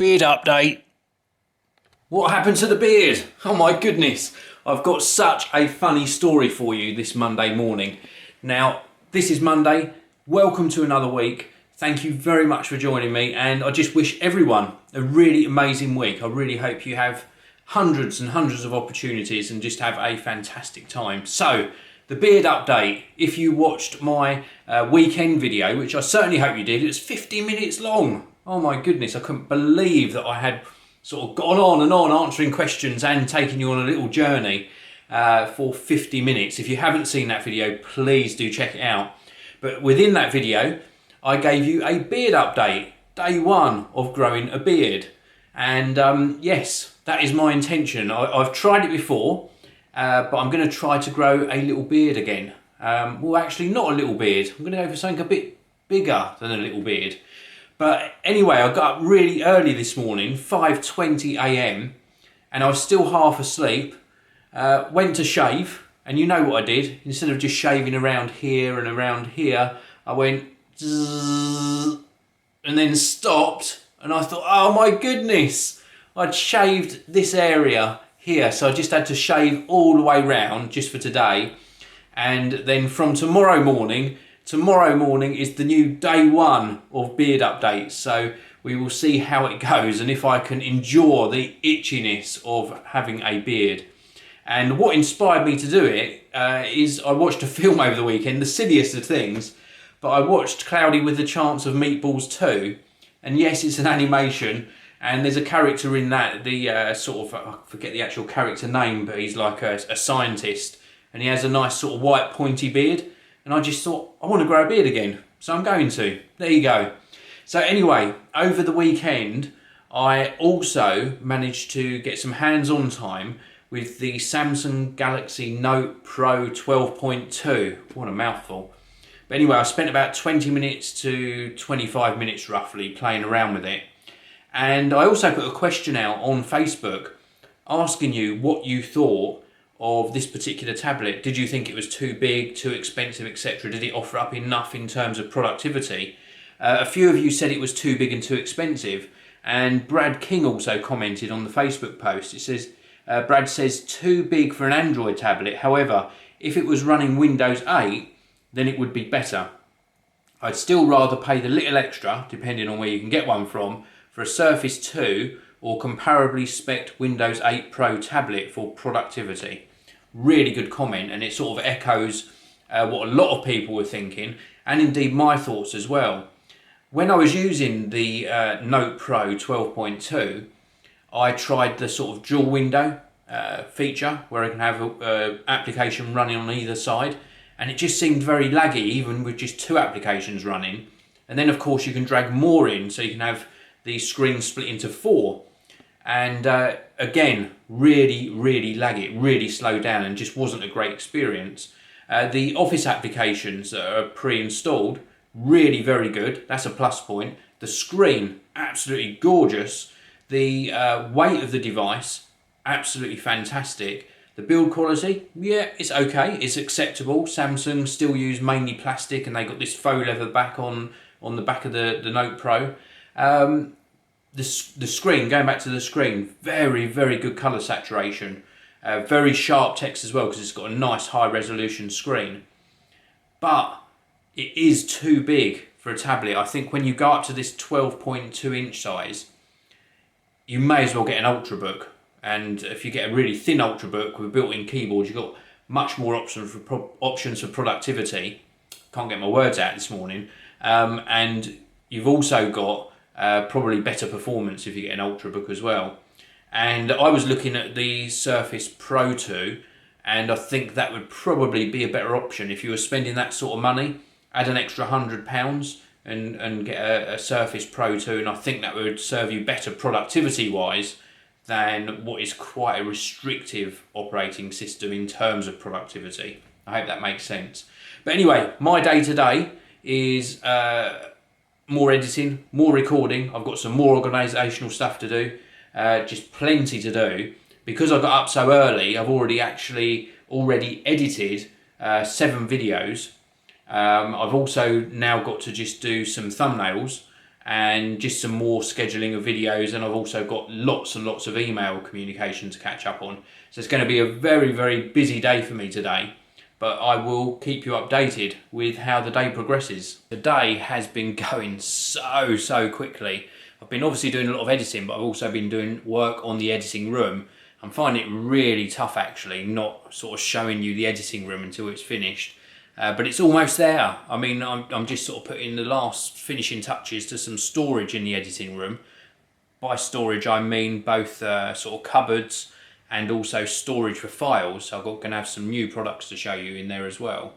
Beard update. What happened to the beard? Oh my goodness. I've got such a funny story for you this Monday morning. Now, this is Monday. Welcome to another week. Thank you very much for joining me, and I just wish everyone a really amazing week. I really hope you have hundreds and hundreds of opportunities and just have a fantastic time. So, the beard update. If you watched my weekend video, which I certainly hope you did, it was 50 minutes long. Oh my goodness, I couldn't believe that I had sort of gone on and on answering questions and taking you on a little journey for 50 minutes. If you haven't seen that video, please do check it out. But within that video, I gave you a beard update, day one of growing a beard. And yes, that is my intention. I've tried it before, but I'm going to try to grow a little beard again. Well, actually not a little beard. I'm going to go for something a bit bigger than a little beard. But anyway, I got up really early this morning, 5:20 a.m, and I was still half asleep. Went to shave, and you know what I did? Instead of just shaving around here and around here, I went zzz, and then stopped, and I thought, oh my goodness, I'd shaved this area here, so I just had to shave all the way round just for today. And then from tomorrow morning is the new day one of beard updates, so we will see how it goes and if I can endure the itchiness of having a beard. And what inspired me to do it is I watched a film over the weekend, the silliest of things, but I watched Cloudy with the Chance of Meatballs 2, and yes, it's an animation, and there's a character in that, the sort of, I forget the actual character name, but he's like a scientist, and he has a nice sort of white pointy beard. And I just thought, I want to grow a beard again, so I'm going to. There you go. So anyway, over the weekend, I also managed to get some hands-on time with the Samsung Galaxy Note Pro 12.2. What a mouthful. But anyway, I spent about 20 minutes to 25 minutes roughly playing around with it. And I also put a question out on Facebook asking you what you thought of this particular tablet. Did you think it was too big, too expensive, etc.? Did it offer up enough in terms of productivity? A few of you said it was too big and too expensive, and Brad King also commented on the Facebook post. It says, Brad says, too big for an Android tablet. However, if it was running Windows 8, then it would be better. I'd still rather pay the little extra, depending on where you can get one from, for a Surface 2 or comparably spec'd Windows 8 Pro tablet for productivity. Really good comment, and it sort of echoes what a lot of people were thinking, and indeed my thoughts as well. When I was using the Note Pro 12.2, I tried the sort of dual window feature, where I can have an application running on either side, and it just seemed very laggy, even with just two applications running. And then of course you can drag more in, so you can have the screen split into four. And again, really laggy, it really slowed down and just wasn't a great experience. The Office applications that are pre-installed, really very good, that's a plus point. The screen, absolutely gorgeous. The weight of the device, absolutely fantastic. The build quality, yeah, it's okay, it's acceptable. Samsung still use mainly plastic, and they got this faux leather back on the back of the Note Pro. The screen, going back to the screen, very good colour saturation, very sharp text as well because it's got a nice high resolution screen. But it is too big for a tablet. I think when you go up to this 12.2 inch size, you may as well get an Ultrabook. And if you get a really thin Ultrabook with built-in keyboard, you've got much more options for productivity. Can't get my words out this morning. And you've also got probably better performance if you get an Ultrabook as well. And I was looking at the Surface Pro 2, and I think that would probably be a better option if you were spending that sort of money. Add an extra £100 and get a Surface Pro 2, and I think that would serve you better productivity wise than what is quite a restrictive operating system in terms of productivity. I hope that makes sense. But anyway, my day today is more editing, more recording. I've got some more organisational stuff to do, just plenty to do. Because I got up so early, I've already edited 7 videos. I've also now got to just do some thumbnails and just some more scheduling of videos, and I've also got lots and lots of email communication to catch up on. So it's going to be a very, very busy day for me today, but I will keep you updated with how the day progresses. The day has been going so quickly. I've been obviously doing a lot of editing, but I've also been doing work on the editing room. I'm finding it really tough actually, not sort of showing you the editing room until it's finished. But it's almost there. I mean, I'm just sort of putting the last finishing touches to some storage in the editing room. By storage, I mean both sort of cupboards and also storage for files. So I'm going to have some new products to show you in there as well.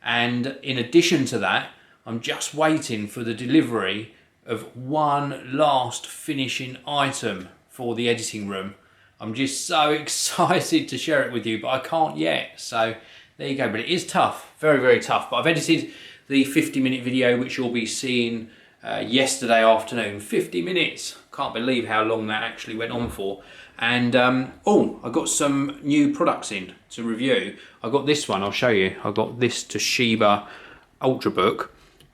And in addition to that, I'm just waiting for the delivery of one last finishing item for the editing room. I'm just so excited to share it with you, but I can't yet. So there you go, but it is tough, very, very tough. But I've edited the 50-minute video, which you'll be seeing yesterday afternoon. 50 minutes, can't believe how long that actually went on for. And oh, I got some new products in to review. I got this one, I'll show you. I got this Toshiba Ultrabook.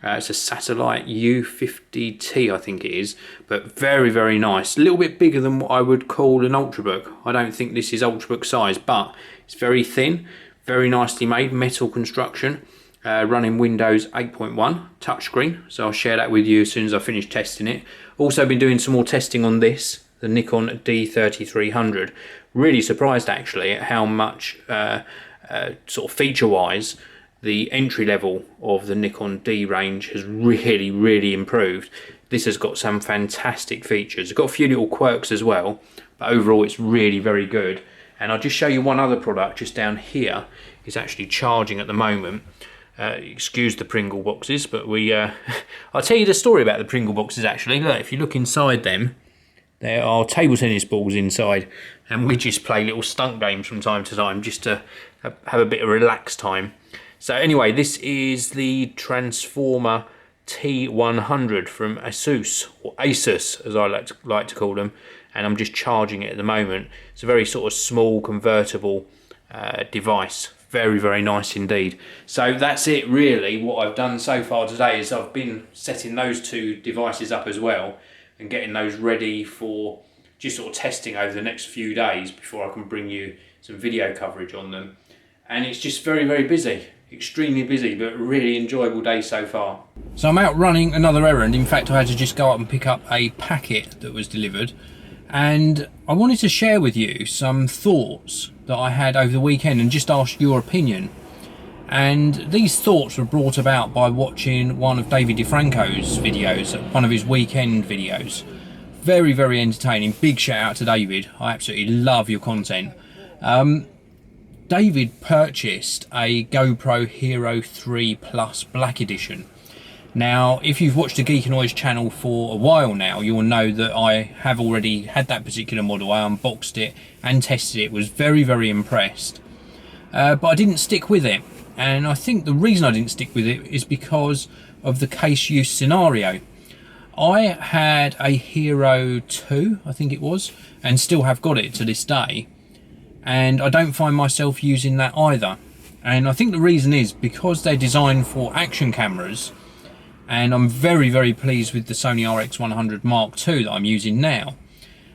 It's a Satellite U50T, I think it is, but very, very nice. A little bit bigger than what I would call an Ultrabook. I don't think this is Ultrabook size, but it's very thin. Very nicely made, metal construction, running Windows 8.1 touchscreen. So I'll share that with you as soon as I finish testing it. Also been doing some more testing on this, the Nikon D3300. Really surprised actually at how much sort of feature-wise the entry level of the Nikon D range has really improved. This has got some fantastic features. It's got a few little quirks as well, but overall it's really very good. And I'll just show you one other product just down here. It's actually charging at the moment. Excuse the Pringle boxes, but I'll tell you the story about the Pringle boxes actually. Look, if you look inside them, there are table tennis balls inside, and we just play little stunt games from time to time just to have a bit of relaxed time. So anyway, this is the Transformer T100 from Asus, or Asus as I like to call them, and I'm just charging it at the moment. It's a very sort of small convertible device, very nice indeed. So that's it really. What I've done so far today is I've been setting those two devices up as well and getting those ready for just sort of testing over the next few days before I can bring you some video coverage on them. And it's just very busy. Extremely busy, but really enjoyable day so far. So I'm out running another errand. In fact, I had to just go up and pick up a packet that was delivered, and I wanted to share with you some thoughts that I had over the weekend and just ask your opinion. And these thoughts were brought about by watching one of David DeFranco's videos, one of his weekend videos. Very entertaining. Big shout out to David. I absolutely love your content. David purchased a GoPro Hero 3 Plus Black Edition. Now, if you've watched the Geekanoids channel for a while now, you'll know that I have already had that particular model. I unboxed it and tested it, was very impressed. But I didn't stick with it. And I think the reason I didn't stick with it is because of the case use scenario. I had a Hero 2, I think it was, and still have got it to this day. And I don't find myself using that either. And I think the reason is because they're designed for action cameras, and I'm very pleased with the Sony RX100 Mark II that I'm using now,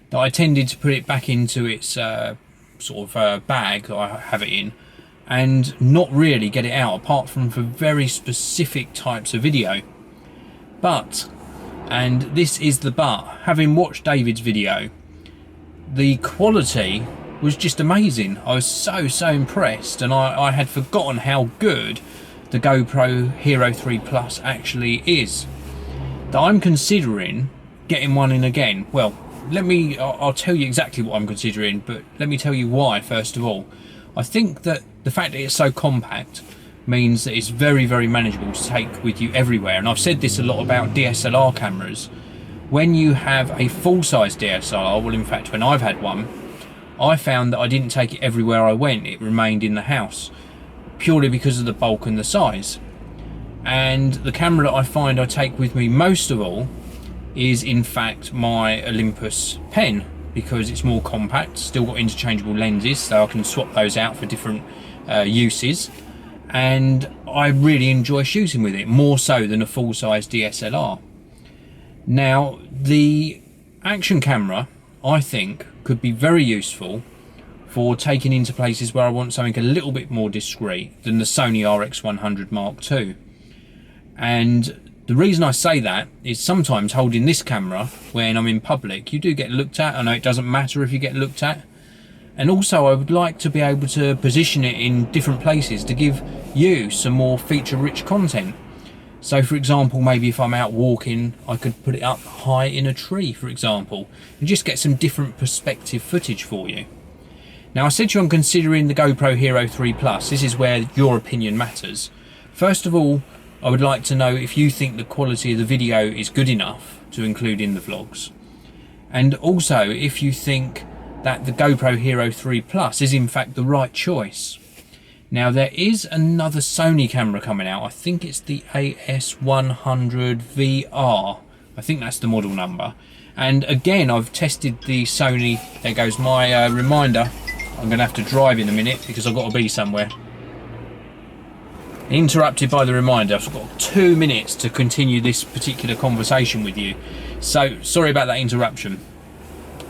that I tended to put it back into its sort of bag that I have it in, and not really get it out apart from for very specific types of video. But, and this is the but, having watched David's video, the quality was just amazing. I was so impressed, and I had forgotten how good the GoPro Hero 3 Plus actually is, that I'm considering getting one in again. Well, I'll tell you exactly what I'm considering, but let me tell you why first of all. I think that the fact that it's so compact means that it's very manageable to take with you everywhere. And I've said this a lot about DSLR cameras. When you have a full-size DSLR, well in fact when I've had one, I found that I didn't take it everywhere I went. It remained in the house, purely because of the bulk and the size. And the camera that I find I take with me most of all is in fact my Olympus pen, because it's more compact, still got interchangeable lenses, so I can swap those out for different uses. And I really enjoy shooting with it, more so than a full-size DSLR. Now, the action camera, I think, could be very useful for taking into places where I want something a little bit more discreet than the Sony RX100 Mark II. And the reason I say that is sometimes holding this camera when I'm in public, you do get looked at. I know it doesn't matter if you get looked at. And also I would like to be able to position it in different places to give you some more feature-rich content. So for example, maybe if I'm out walking, I could put it up high in a tree, for example, and just get some different perspective footage for you. Now, I said to you I'm considering the GoPro Hero 3 Plus. This is where your opinion matters. First of all, I would like to know if you think the quality of the video is good enough to include in the vlogs. And also, if you think that the GoPro Hero 3 Plus is in fact the right choice. Now, there is another Sony camera coming out. I think it's the AS100 VR. I think that's the model number. And again, I've tested the Sony. There goes my reminder. I'm going to have to drive in a minute because I've got to be somewhere. Interrupted by the reminder. I've got 2 minutes to continue this particular conversation with you. So, sorry about that interruption.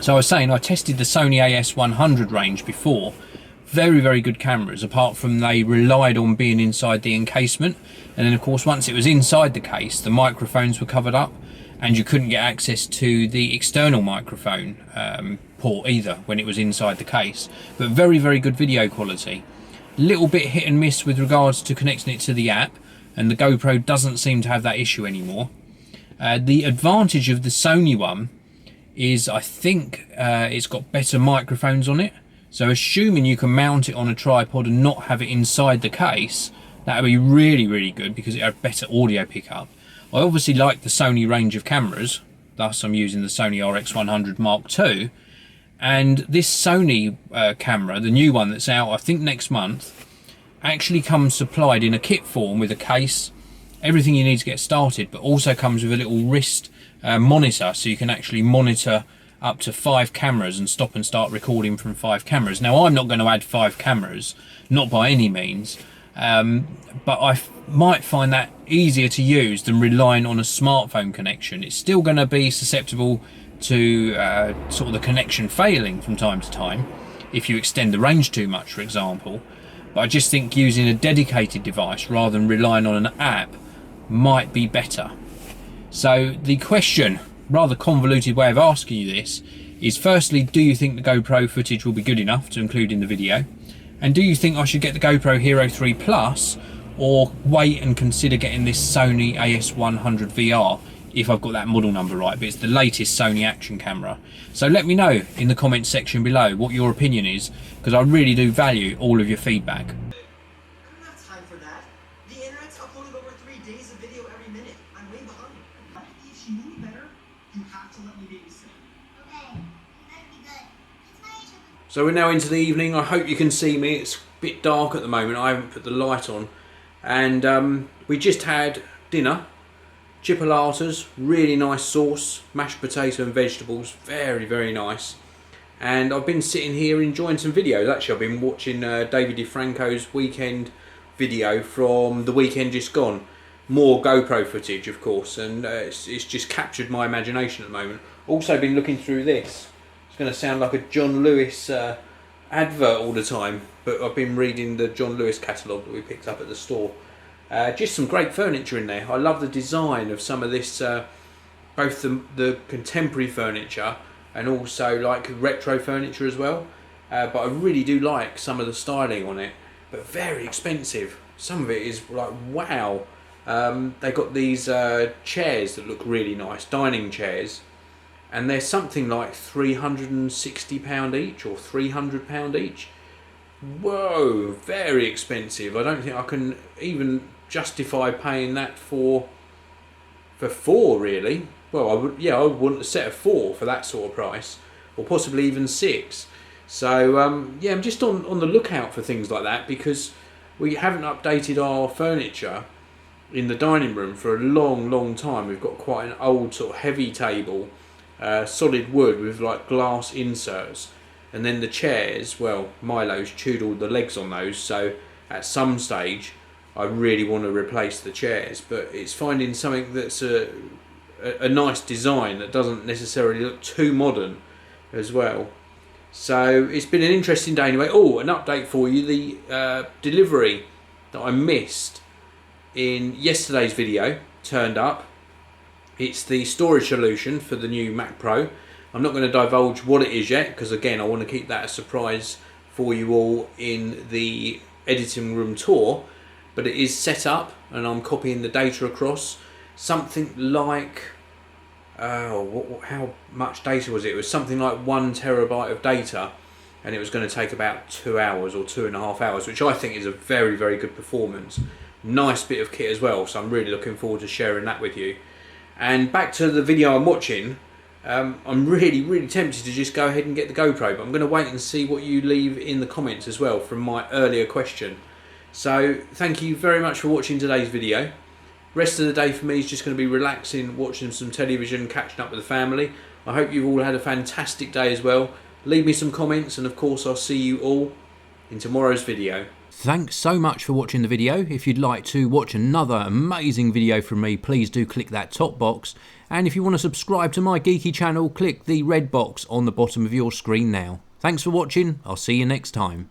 So I was saying, I tested the Sony AS100 range before. Very, very good cameras, apart from they relied on being inside the encasement. And then of course, once it was inside the case, the microphones were covered up and you couldn't get access to the external microphone port either when it was inside the case. But very, very good video quality. Little bit hit and miss with regards to connecting it to the app, and the GoPro doesn't seem to have that issue anymore. The advantage of the Sony one is I think it's got better microphones on it. So assuming you can mount it on a tripod and not have it inside the case, that would be really, really good because it had better audio pickup. I obviously like the Sony range of cameras, thus I'm using the Sony RX100 Mark II. And this Sony camera, the new one that's out I think next month, actually comes supplied in a kit form with a case, everything you need to get started, but also comes with a little wrist monitor, so you can actually monitor up to 5 cameras and stop and start recording from 5 cameras. Now, I'm not going to add 5 cameras, not by any means, but I might find that easier to use than relying on a smartphone connection. It's still going to be susceptible to sort of the connection failing from time to time if you extend the range too much, for example. But I just think using a dedicated device rather than relying on an app might be better. So the question, rather convoluted way of asking you this, is firstly, do you think the GoPro footage will be good enough to include in the video? And do you think I should get the GoPro Hero 3 Plus or wait and consider getting this Sony AS100 VR if I've got that model number right? But it's the latest Sony action camera. So let me know in the comments section below what your opinion is, because I really do value all of your feedback. I don't have time for that. The internet's uploading over 3 days of video every minute. I'm way behind. If she knew better, you have to let me babysit. Okay, that'd be good. It's my age. So we're now into the evening. I hope you can see me. It's a bit dark at the moment. I haven't put the light on. And we just had dinner. Chipolatas, really nice sauce, mashed potato and vegetables, very, very nice. And I've been sitting here enjoying some videos. Actually, I've been watching David DeFranco's weekend video from the weekend just gone. More GoPro footage, of course, and it's just captured my imagination at the moment. Also been looking through this. It's going to sound like a John Lewis advert all the time, but I've been reading the John Lewis catalogue that we picked up at the store. Just some great furniture in there. I love the design of some of this, both the contemporary furniture and also like retro furniture as well. But I really do like some of the styling on it, but very expensive. Some of it is like, wow. They got these chairs that look really nice, dining chairs, and they're something like £360 each or £300 each. Whoa, very expensive. I don't think I can even justify paying that for 4 really. Well, I would want a set of 4 for that sort of price, or possibly even 6. So yeah, I'm just on the lookout for things like that, because we haven't updated our furniture in the dining room for a long time. We've got quite an old sort of heavy table, solid wood with like glass inserts. And then the chairs, well, Milo's chewed all the legs on those, so at some stage I really want to replace the chairs, but it's finding something that's a nice design that doesn't necessarily look too modern as well. So it's been an interesting day anyway. Oh, an update for you. The delivery that I missed in yesterday's video turned up. It's the storage solution for the new Mac Pro. I'm not going to divulge what it is yet because again I want to keep that a surprise for you all in the editing room tour, but it is set up and I'm copying the data across. Something like how much data was it? It was something like 1 terabyte of data, and it was going to take about 2 hours or 2.5 hours, which I think is a very, very good performance. Nice bit of kit as well, so I'm really looking forward to sharing that with you. And back to the video I'm watching, I'm really tempted to just go ahead and get the GoPro, but I'm going to wait and see what you leave in the comments as well from my earlier question. So thank you very much for watching today's video. Rest of the day for me is just going to be relaxing, watching some television, catching up with the family. I hope you've all had a fantastic day as well. Leave me some comments and of course I'll see you all in tomorrow's video. Thanks so much for watching the video. If you'd like to watch another amazing video from me, please do click that top box. And if you want to subscribe to my geeky channel, click the red box on the bottom of your screen now. Thanks for watching. I'll see you next time.